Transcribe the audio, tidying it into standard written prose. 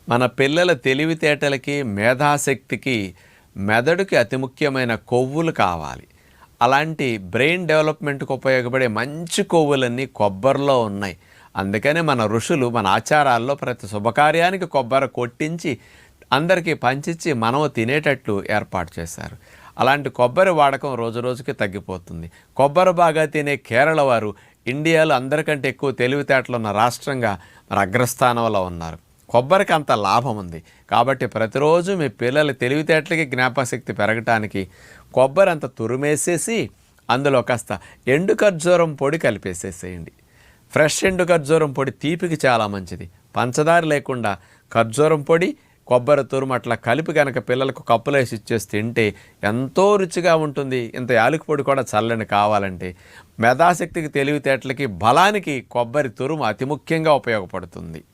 మన పిల్లల తెలివితేటలకి మేధాశక్తికి మెదడుకి అతి ముఖ్యమైన కొవ్వులు కావాలి. అలాంటి బ్రెయిన్ డెవలప్మెంట్కి ఉపయోగపడే మంచి కొవ్వులన్నీ కొబ్బరిలో ఉన్నాయి. అందుకనే మన ఋషులు మన ఆచారాల్లో ప్రతి శుభకార్యానికి కొబ్బరి కొట్టించి అందరికీ పంచిచ్చి మనం తినేటట్లు ఏర్పాటు చేశారు. అలాంటి కొబ్బరి వాడకం రోజు రోజుకి తగ్గిపోతుంది. కొబ్బరి బాగా తినే కేరళ వారు ఇండియాలో అందరికంటే ఎక్కువ తెలివితేటలు ఉన్న రాష్ట్రంగా మరి అగ్రస్థానంలో ఉన్నారు. కొబ్బరికి అంత లాభం ఉంది. కాబట్టి ప్రతిరోజు మీ పిల్లల తెలివితేటలకి జ్ఞాపకశక్తి పెరగటానికి కొబ్బరి అంత తురిమేసేసి అందులో కాస్త ఎండు ఖర్జూరం పొడి కలిపేసేసేయండి. ఫ్రెష్ ఎండు ఖర్జూరం పొడి తీపికి చాలా మంచిది. పంచదార లేకుండా ఖర్జూరం పొడి కొబ్బరి తురుము అట్లా కలిపి కనుక పిల్లలకు కప్పులో వేసి ఇచ్చేసి తింటే ఎంతో రుచిగా ఉంటుంది. ఇంత యాలకి పొడి కూడా చల్లని కావాలంటే మేధాశక్తికి తెలివితేటలకి బలానికి కొబ్బరి తురుము అతి ముఖ్యంగా ఉపయోగపడుతుంది.